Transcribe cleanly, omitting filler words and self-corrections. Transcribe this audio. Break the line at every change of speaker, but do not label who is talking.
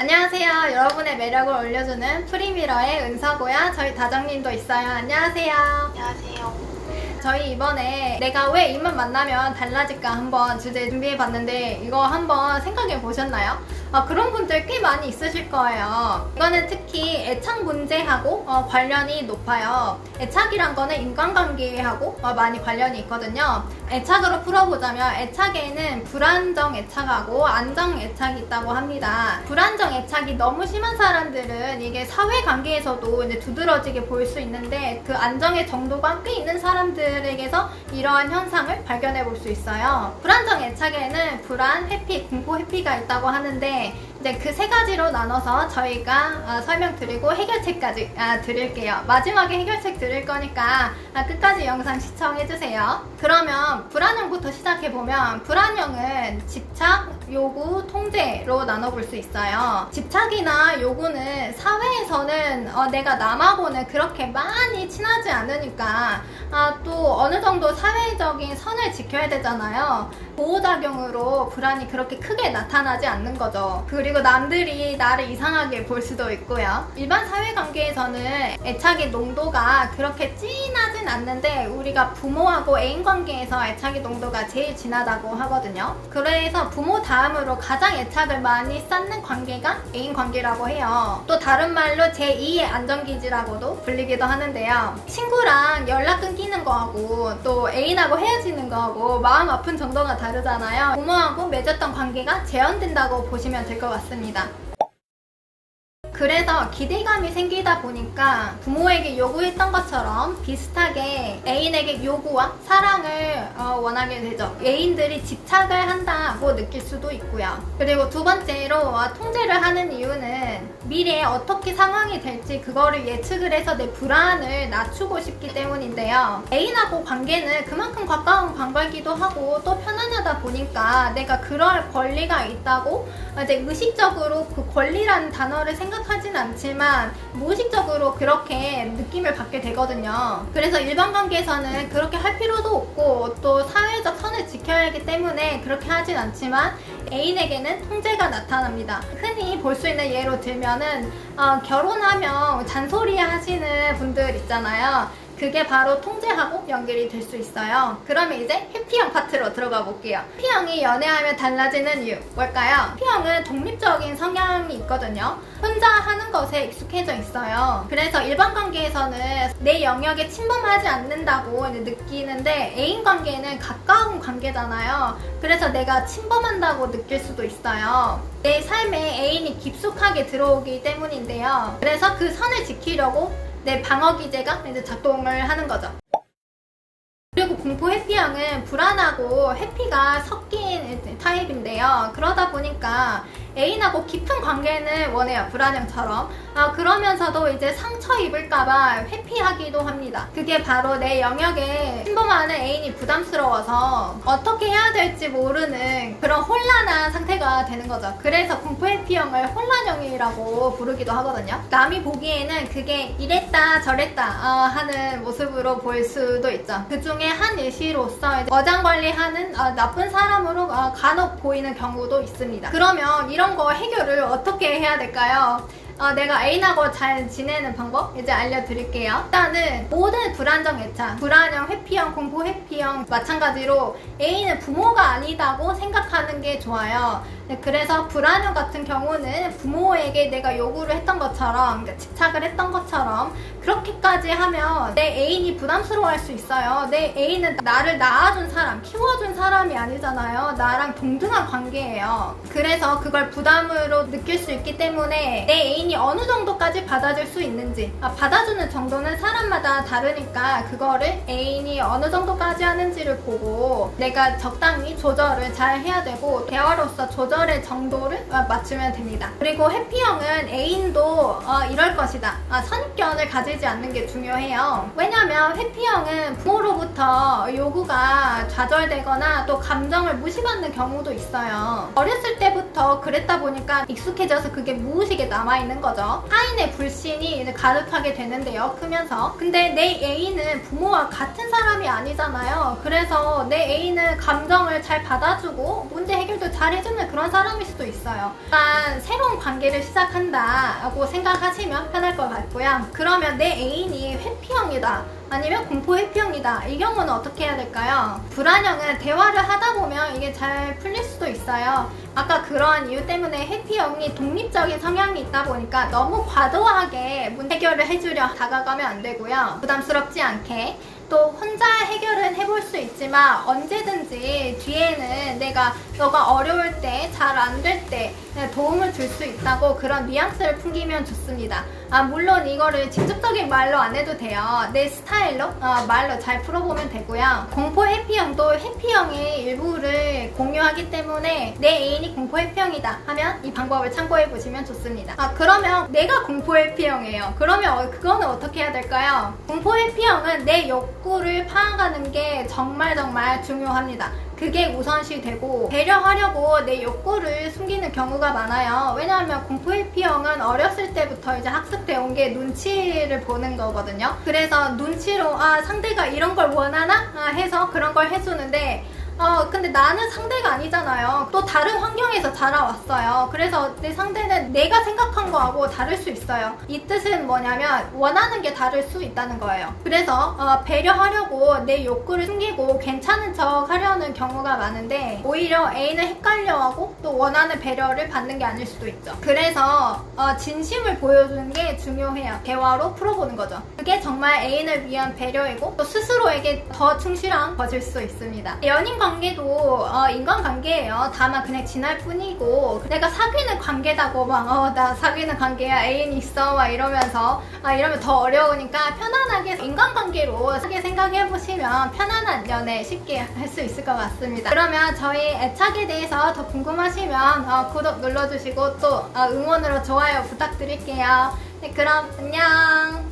안녕하세요. 여러분의 매력을 올려주는 프리미러의 은서고요. 저희 다정님도 있어요. 안녕하세요.
안녕하세요.
저희 이번에 내가 왜 이만 만나면 달라질까 한번 주제 준비해봤는데 이거 한번 생각해 보셨나요? 그런 분들 꽤 많이 있으실 거예요. 이거는 특히 애착 문제하고 관련이 높아요. 애착이란 거는 인간관계하고 많이 관련이 있거든요. 애착으로 풀어보자면 애착에는 불안정 애착하고 안정 애착이 있다고 합니다. 불안정 애착이 너무 심한 사람들은 이게 사회관계에서도 이제 두드러지게 보일 수 있는데 그 안정의 정도가 꽤 있는 사람들에게서 이러한 현상을 발견해 볼 수 있어요. 불안정 애착에는 불안, 회피, 공포, 회피가 있다고 하는데 이제 그 세 가지로 나눠서 저희가 설명드리고 해결책까지 드릴게요. 마지막에 해결책 드릴 거니까 끝까지 영상 시청해주세요. 그러면 불안형부터 시작해보면 불안형은 집착, 요구, 통제로 나눠볼 수 있어요. 집착이나 요구는 사회에서는 내가 남하고는 그렇게 많이 친하지 않으니까 또 어느 정도 사회적인 선을 지켜야 되잖아요. 보호작용으로 불안이 그렇게 크게 나타나지 않는 거죠. 그리고 남들이 나를 이상하게 볼 수도 있고요. 일반 사회관계에서는 애착의 농도가 그렇게 진하진 않는데 우리가 부모하고 애인 관계에서 애착의 농도가 제일 진하다고 하거든요. 그래서 부모 다음으로 가장 애착을 많이 쌓는 관계가 애인 관계라고 해요. 또 다른 말로 제2의 안전기지라고도 불리기도 하는데요. 친구랑 연락 끊기는 거하고 또 애인하고 헤어지는 거하고 마음 아픈 정도가 다르잖아요. 부모하고 맺었던 관계가 재현된다고 보시면 될 것 같습니다. 그래서 기대감이 생기다 보니까 부모에게 요구했던 것처럼 비슷하게 애인에게 요구와 사랑을 원하게 되죠. 애인들이 집착을 한다고 느낄 수도 있고요. 그리고 두 번째로 통제를 하는 이유는 미래에 어떻게 상황이 될지 그거를 예측을 해서 내 불안을 낮추고 싶기 때문인데요. 애인하고 관계는 그만큼 가까운 관계이기도 하고 또 편안하다 보니까 내가 그럴 권리가 있다고 이제 의식적으로 그 권리라는 단어를 생각하진 않지만 무의식적으로 그렇게 느낌을 받게 되거든요. 그래서 일반 관계에서는 그렇게 할 필요도 없고 또 사회적 선을 지켜야 하기 때문에 그렇게 하진 않지만 애인에게는 통제가 나타납니다. 흔히 볼 수 있는 예로 들면은 결혼하면 잔소리 하시는 분들 있잖아요. 그게 바로 통제하고 연결이 될 수 있어요. 그러면 이제 해피형 파트로 들어가 볼게요. 해피형이 연애하면 달라지는 이유 뭘까요? 해피형은 독립적인 성향이 있거든요. 혼자 하는 것에 익숙해져 있어요. 그래서 일반 관계에서는 내 영역에 침범하지 않는다고 느끼는데 애인 관계는 가까운 관계잖아요. 그래서 내가 침범한다고 느낄 수도 있어요. 내 삶에 애인이 깊숙하게 들어오기 때문인데요. 그래서 그 선을 지키려고 내 방어기제가 이제 작동을 하는 거죠. 그리고 공포 해피형은 불안하고 해피가 섞인 타입인데요. 그러다 보니까 애인하고 깊은 관계는 원해요. 불안형처럼. 그러면서도 이제 상처 입을까봐 회피하기도 합니다. 그게 바로 내 영역에 침범하는 애인이 부담스러워서 어떻게 해야 될지 모르는 그런 혼란한 상태가 되는 거죠. 그래서 공포 회피형을 혼란형이라고 부르기도 하거든요. 남이 보기에는 그게 이랬다 저랬다 하는 모습으로 보일 수도 있죠. 그 중에 한 예시로서 어장관리하는 나쁜 사람으로 간혹 보이는 경우도 있습니다. 그러면 이런 거 해결을 어떻게 해야 될까요? 내가 애인하고 잘 지내는 방법 이제 알려드릴게요. 일단은 모든 불안정 애착, 불안형, 회피형, 공포 회피형 마찬가지로 애인은 부모가 아니다고 생각하는 게 좋아요. 그래서 불안형 같은 경우는 부모에게 내가 요구를 했던 것처럼 그러니까 집착을 했던 것처럼 그렇게까지 하면 내 애인이 부담스러워할 수 있어요. 내 애인은 나를 낳아준 사람, 키워준 사람이 아니잖아요. 나랑 동등한 관계예요. 그래서 그걸 부담으로 느낄 수 있기 때문에 내 애인이 어느 정도까지 받아줄 수 있는지 받아주는 정도는 사람마다 다르니까 그거를 애인이 어느 정도까지 하는지를 보고 내가 적당히 조절을 잘 해야 되고 대화로서 조절의 정도를 맞추면 됩니다. 그리고 해피형은 애인도 이럴 것이다. 선입견을 가지지 않는 게 중요해요. 왜냐면 회피형은 부모로부터 요구가 좌절되거나 또 감정을 무시받는 경우도 있어요. 어렸을 때부터 그랬다 보니까 익숙해져서 그게 무의식에 남아있는 거죠. 타인의 불신이 이제 가득하게 되는데요. 크면서. 근데 내 애인은 부모와 같은 사람이 아니잖아요. 그래서 내 애인은 감정을 잘 받아주고 문제 해결도 잘 해주는 그런 그런 사람일 수도 있어요. 약간 새로운 관계를 시작한다고 생각하시면 편할 것 같고요. 그러면 내 애인이 회피형이다, 아니면 공포 회피형이다, 이 경우는 어떻게 해야 될까요? 불안형은 대화를 하다 보면 이게 잘 풀릴 수도 있어요. 아까 그런 이유 때문에 회피형이 독립적인 성향이 있다 보니까 너무 과도하게 문 해결을 해주려 다가가면 안 되고요. 부담스럽지 않게 또 혼자 해결은 해볼 수 있지만 언제든지 뒤에는 너가 어려울 때, 잘 안 될 때 도움을 줄 수 있다고 그런 뉘앙스를 풍기면 좋습니다. 물론 이거를 직접적인 말로 안 해도 돼요. 내 스타일로 말로 잘 풀어보면 되고요. 공포 회피형도 회피형의 일부를 공유하기 때문에 내 애인이 공포 회피형이다 하면 이 방법을 참고해 보시면 좋습니다. 그러면 내가 공포 회피형이에요. 그러면 그거는 어떻게 해야 될까요? 공포 회피형은 내 욕구를 파악하는 게 정말 중요합니다. 그게 우선시 되고, 배려하려고 내 욕구를 숨기는 경우가 많아요. 왜냐하면 공포 회피형은 어렸을 때부터 이제 학습되어 온 게 눈치를 보는 거거든요. 그래서 눈치로 상대가 이런 걸 원하나? 해서 그런 걸 해주는데, 근데 나는 상대가 아니잖아요. 또 다른 환경에서 자라왔어요. 그래서 내 상대는 내가 생각한 거하고 다를 수 있어요. 이 뜻은 뭐냐면 원하는 게 다를 수 있다는 거예요. 그래서 배려하려고 내 욕구를 숨기고 괜찮은 척 하려는 경우가 많은데, 오히려 애인을 헷갈려하고 또 원하는 배려를 받는 게 아닐 수도 있죠. 그래서 진심을 보여주는 게 중요해요. 대화로 풀어보는 거죠. 그게 정말 애인을 위한 배려이고 또 스스로에게 더 충실한 것일 수 있습니다. 연인 관계도 인간관계예요. 다만 그냥 지날 뿐이고, 내가 사귀는 관계다고 나 사귀는 관계야, 애인 있어 이러면서 이러면 더 어려우니까 편안하게 인간관계로 생각해보시면 편안한 연애 쉽게 할 수 있을 것 같습니다. 그러면 저희 애착에 대해서 더 궁금하시면 구독 눌러주시고 또 응원으로 좋아요 부탁드릴게요. 네, 그럼 안녕.